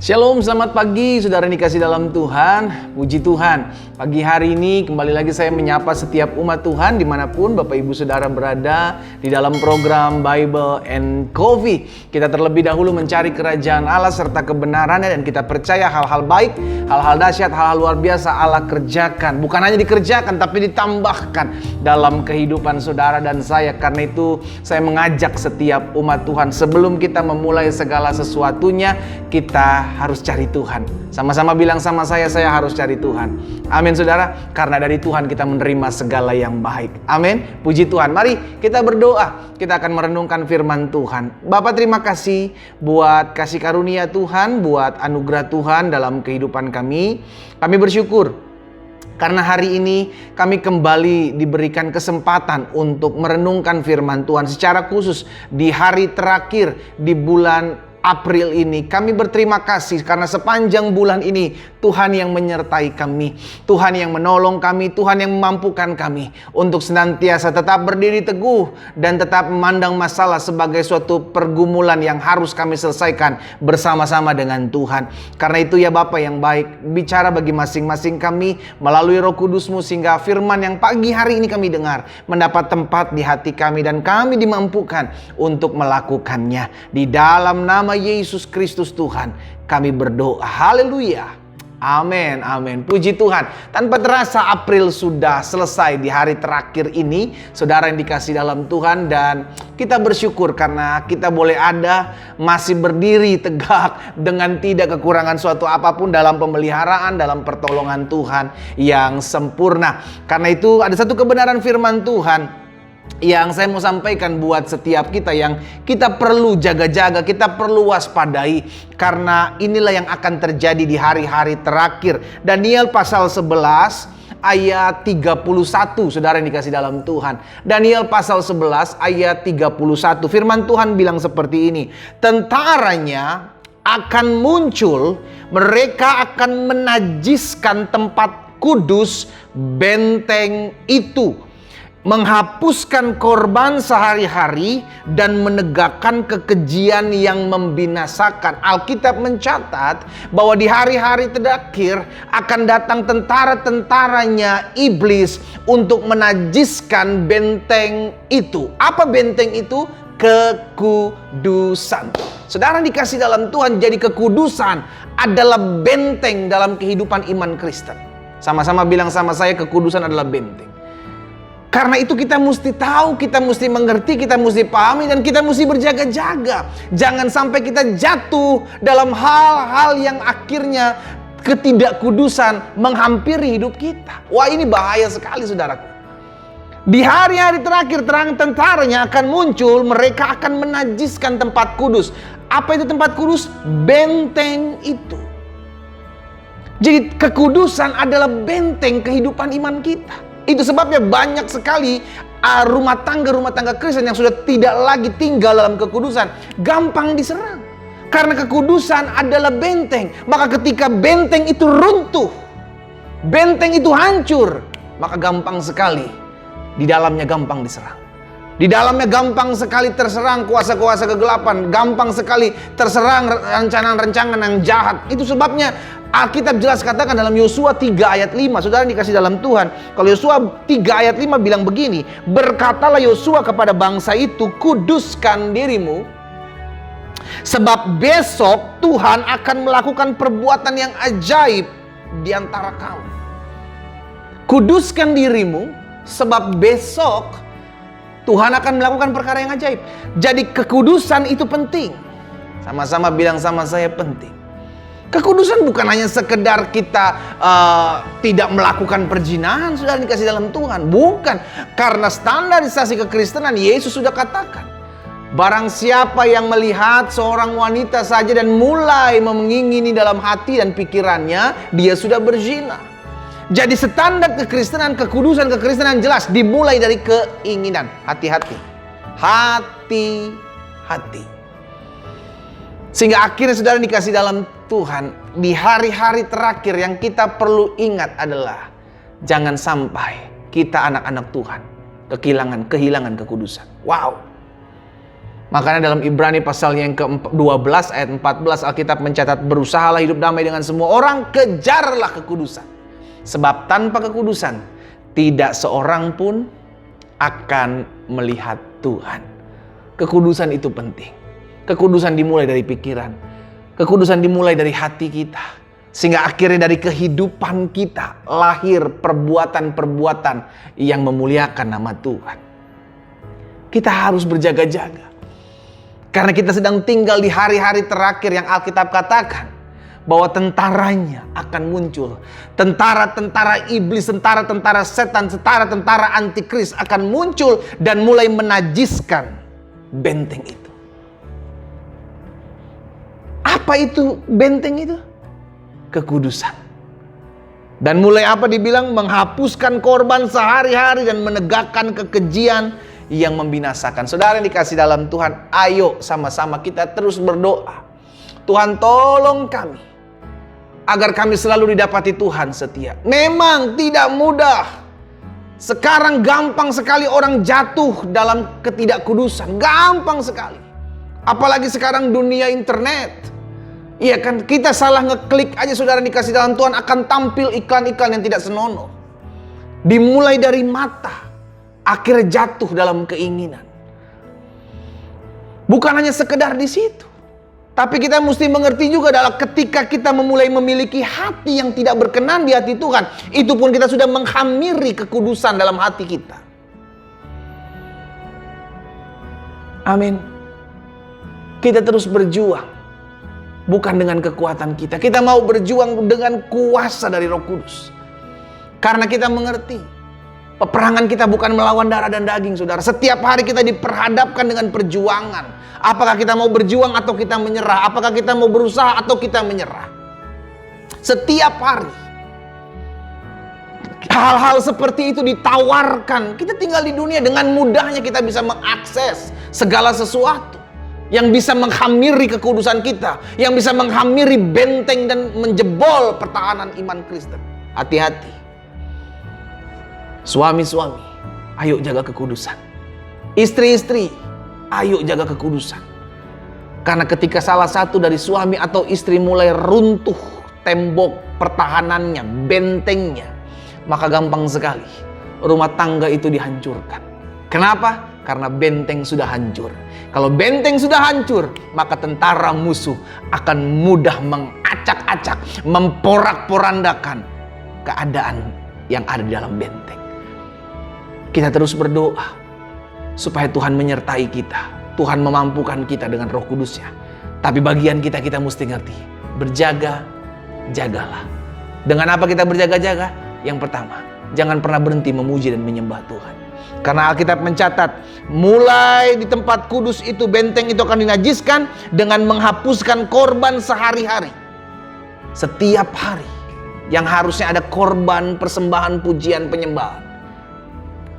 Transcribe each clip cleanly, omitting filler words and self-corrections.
Shalom, selamat pagi saudara yang dikasih dalam Tuhan. Puji Tuhan, pagi hari ini kembali lagi saya menyapa setiap umat Tuhan dimanapun Bapak Ibu Saudara berada di dalam program Bible and Coffee. Kita terlebih dahulu mencari kerajaan Allah serta kebenarannya, dan kita percaya hal-hal baik, hal-hal dahsyat, hal-hal luar biasa Allah kerjakan. Bukan hanya dikerjakan tapi ditambahkan dalam kehidupan saudara dan saya. Karena itu saya mengajak setiap umat Tuhan, sebelum kita memulai segala sesuatunya, kita harus cari Tuhan. Sama-sama bilang sama saya harus cari Tuhan. Amin saudara, karena dari Tuhan kita menerima segala yang baik. Amin, puji Tuhan. Mari kita berdoa, kita akan merenungkan firman Tuhan. Bapa, terima kasih buat kasih karunia Tuhan, buat anugerah Tuhan dalam kehidupan kami. Kami bersyukur karena hari ini kami kembali diberikan kesempatan untuk merenungkan firman Tuhan secara khusus di hari terakhir di bulan April ini. Kami berterima kasih karena sepanjang bulan ini Tuhan yang menyertai kami, Tuhan yang menolong kami, Tuhan yang memampukan kami untuk senantiasa tetap berdiri teguh dan tetap memandang masalah sebagai suatu pergumulan yang harus kami selesaikan bersama-sama dengan Tuhan. Karena itu ya Bapa yang baik, bicara bagi masing-masing kami melalui Roh Kudus-Mu, sehingga firman yang pagi hari ini kami dengar mendapat tempat di hati kami dan kami dimampukan untuk melakukannya. Di dalam nama Yesus Kristus Tuhan kami berdoa. Haleluya. Amin, amin. Puji Tuhan. Tanpa terasa April sudah selesai di hari terakhir ini, saudara yang dikasih dalam Tuhan, dan kita bersyukur karena kita boleh ada, masih berdiri tegak dengan tidak kekurangan suatu apapun dalam pemeliharaan, dalam pertolongan Tuhan yang sempurna. Karena itu ada satu kebenaran firman Tuhan yang saya mau sampaikan buat setiap kita, yang kita perlu jaga-jaga, kita perlu waspadai, karena inilah yang akan terjadi di hari-hari terakhir. Daniel pasal 11 ayat 31, saudara yang dikasih dalam Tuhan. Daniel pasal 11 ayat 31, firman Tuhan bilang seperti ini: tentaranya akan muncul, mereka akan menajiskan tempat kudus benteng itu, menghapuskan korban sehari-hari dan menegakkan kekejian yang membinasakan. Alkitab mencatat bahwa di hari-hari terakhir akan datang tentara-tentaranya iblis untuk menajiskan benteng itu. Apa benteng itu? Kekudusan. Saudara dikasih dalam Tuhan, jadi kekudusan adalah benteng dalam kehidupan iman Kristen. Sama-sama bilang sama saya, kekudusan adalah benteng. Karena itu kita mesti tahu, kita mesti mengerti, kita mesti pahami, dan kita mesti berjaga-jaga. Jangan sampai kita jatuh dalam hal-hal yang akhirnya ketidakkudusan menghampiri hidup kita. Wah, ini bahaya sekali saudaraku. Di hari-hari terakhir terang tentaranya akan muncul, mereka akan menajiskan tempat kudus. Apa itu tempat kudus? Benteng itu. Jadi kekudusan adalah benteng kehidupan iman kita. Itu sebabnya banyak sekali rumah tangga Kristen yang sudah tidak lagi tinggal dalam kekudusan, gampang diserang. Karena kekudusan adalah benteng. Maka ketika benteng itu runtuh, benteng itu hancur, maka gampang sekali di dalamnya gampang diserang. Di dalamnya gampang sekali terserang kuasa-kuasa kegelapan, gampang sekali terserang rencana-rencana yang jahat. Itu sebabnya Alkitab jelas katakan dalam Yosua 3 ayat 5, saudara dikasih dalam Tuhan. Kalau Yosua 3 ayat 5 bilang begini, berkatalah Yosua kepada bangsa itu, kuduskan dirimu, sebab besok Tuhan akan melakukan perbuatan yang ajaib di antara kamu. Kuduskan dirimu, sebab besok Tuhan akan melakukan perkara yang ajaib. Jadi kekudusan itu penting. Sama-sama bilang sama saya, penting. Kekudusan bukan hanya sekedar kita tidak melakukan perzinahan, sudah dikasih dalam Tuhan. Bukan. Karena standarisasi kekristenan, Yesus sudah katakan, barang siapa yang melihat seorang wanita saja dan mulai mengingini dalam hati dan pikirannya, dia sudah berzina. Jadi standar kekristenan, kekudusan kekristenan jelas dimulai dari keinginan. Hati-hati. Hati-hati. Sehingga akhirnya saudara dikasih dalam Tuhan, di hari-hari terakhir yang kita perlu ingat adalah jangan sampai kita anak-anak Tuhan kehilangan kekudusan. Wow. Makanya dalam Ibrani pasal yang ke-12 ayat 14 Alkitab mencatat, berusahalah hidup damai dengan semua orang, kejarlah kekudusan. Sebab tanpa kekudusan tidak seorang pun akan melihat Tuhan. Kekudusan itu penting. Kekudusan dimulai dari pikiran. Kekudusan dimulai dari hati kita. Sehingga akhirnya dari kehidupan kita lahir perbuatan-perbuatan yang memuliakan nama Tuhan. Kita harus berjaga-jaga. Karena kita sedang tinggal di hari-hari terakhir yang Alkitab katakan bahwa tentaranya akan muncul. Tentara-tentara iblis, tentara-tentara setan, tentara-tentara antikris akan muncul dan mulai menajiskan benteng itu. Apa itu benteng itu? Kekudusan. Dan mulai apa dibilang? Menghapuskan korban sehari-hari dan menegakkan kekejian yang membinasakan. Saudara yang dikasih dalam Tuhan, ayo sama-sama kita terus berdoa. Tuhan, tolong kami agar kami selalu didapati Tuhan setia. Memang tidak mudah. Sekarang gampang sekali orang jatuh dalam ketidakkudusan. Gampang sekali. Apalagi sekarang dunia internet. Iya kan, kita salah ngeklik aja saudara dikasih dalam Tuhan akan tampil iklan-iklan yang tidak senonoh. Dimulai dari mata, akhirnya jatuh dalam keinginan. Bukan hanya sekedar di situ, tapi kita mesti mengerti juga adalah ketika kita memulai memiliki hati yang tidak berkenan di hati Tuhan, itu pun kita sudah menghamiri kekudusan dalam hati kita. Amin. Kita terus berjuang, bukan dengan kekuatan kita. Kita mau berjuang dengan kuasa dari Roh Kudus. Karena kita mengerti peperangan kita bukan melawan darah dan daging, saudara. Setiap hari kita diperhadapkan dengan perjuangan. Apakah kita mau berjuang atau kita menyerah? Apakah kita mau berusaha atau kita menyerah? Setiap hari hal-hal seperti itu ditawarkan. Kita tinggal di dunia, dengan mudahnya kita bisa mengakses segala sesuatu yang bisa menghamiri kekudusan kita, yang bisa menghamiri benteng dan menjebol pertahanan iman Kristen. Hati-hati. Suami-suami, ayo jaga kekudusan. Istri-istri, ayo jaga kekudusan. Karena ketika salah satu dari suami atau istri mulai runtuh tembok pertahanannya, bentengnya, maka gampang sekali rumah tangga itu dihancurkan. Kenapa? Karena benteng sudah hancur. Kalau benteng sudah hancur, maka tentara musuh akan mudah mengacak-acak, memporak-porandakan keadaan yang ada di dalam benteng. Kita terus berdoa supaya Tuhan menyertai kita. Tuhan memampukan kita dengan Roh Kudusnya. Tapi bagian kita mesti ngerti. Berjaga, jagalah. Dengan apa kita berjaga-jaga? Yang pertama, jangan pernah berhenti memuji dan menyembah Tuhan. Karena Alkitab mencatat, mulai di tempat kudus itu, benteng itu akan dinajiskan dengan menghapuskan korban sehari-hari. Setiap hari yang harusnya ada korban, persembahan, pujian, penyembahan,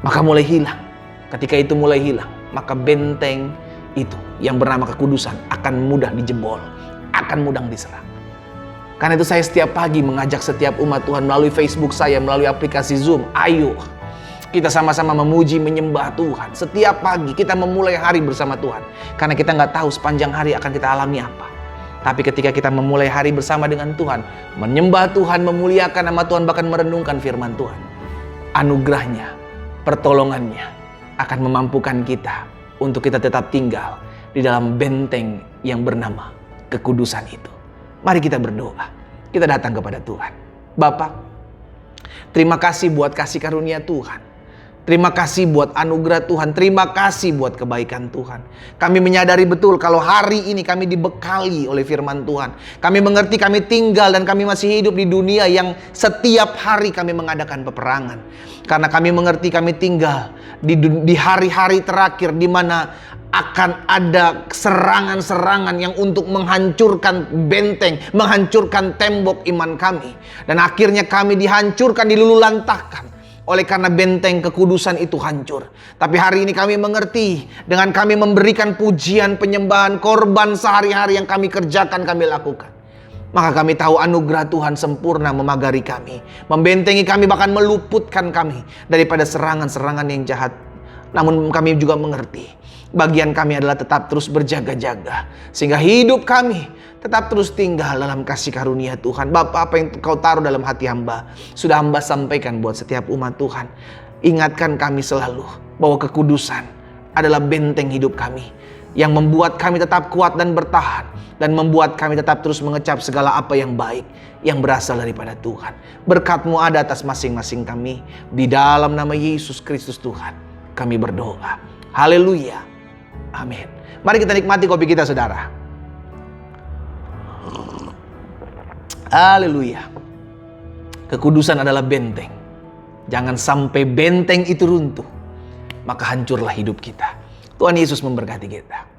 maka mulai hilang. Ketika itu mulai hilang, maka benteng itu yang bernama kekudusan akan mudah dijebol, akan mudah diserang. Karena itu saya setiap pagi mengajak setiap umat Tuhan melalui Facebook saya, melalui aplikasi Zoom, ayo kita sama-sama memuji, menyembah Tuhan. Setiap pagi kita memulai hari bersama Tuhan. Karena kita nggak tahu sepanjang hari akan kita alami apa. Tapi ketika kita memulai hari bersama dengan Tuhan, menyembah Tuhan, memuliakan nama Tuhan, bahkan merenungkan firman Tuhan, anugerahnya, pertolongannya akan memampukan kita untuk kita tetap tinggal di dalam benteng yang bernama kekudusan itu. Mari kita berdoa. Kita datang kepada Tuhan. Bapa, terima kasih buat kasih karunia Tuhan. Terima kasih buat anugerah Tuhan. Terima kasih buat kebaikan Tuhan. Kami menyadari betul kalau hari ini kami dibekali oleh firman Tuhan. Kami mengerti kami tinggal dan kami masih hidup di dunia yang setiap hari kami mengadakan peperangan. Karena kami mengerti kami tinggal di hari-hari terakhir di mana akan ada serangan-serangan yang untuk menghancurkan benteng, menghancurkan tembok iman kami. Dan akhirnya kami dihancurkan, dilululantahkan oleh karena benteng kekudusan itu hancur. Tapi hari ini kami mengerti, dengan kami memberikan pujian, penyembahan, korban sehari-hari yang kami kerjakan, kami lakukan, maka kami tahu anugerah Tuhan sempurna memagari kami, membentengi kami, bahkan meluputkan kami daripada serangan-serangan yang jahat. Namun kami juga mengerti, Bagian kami adalah tetap terus berjaga-jaga, sehingga hidup kami tetap terus tinggal dalam kasih karunia Tuhan. Bapa, apa yang Kau taruh dalam hati hamba, sudah hamba sampaikan buat setiap umat Tuhan. Ingatkan kami selalu bahwa kekudusan adalah benteng hidup kami, yang membuat kami tetap kuat dan bertahan, dan membuat kami tetap terus mengecap segala apa yang baik yang berasal daripada Tuhan. Berkat-Mu ada atas masing-masing kami. Di dalam nama Yesus Kristus Tuhan kami berdoa. Haleluya. Amin. Mari kita nikmati kopi kita, saudara. Haleluya. Kekudusan adalah benteng. Jangan sampai benteng itu runtuh, maka hancurlah hidup kita. Tuhan Yesus memberkati kita.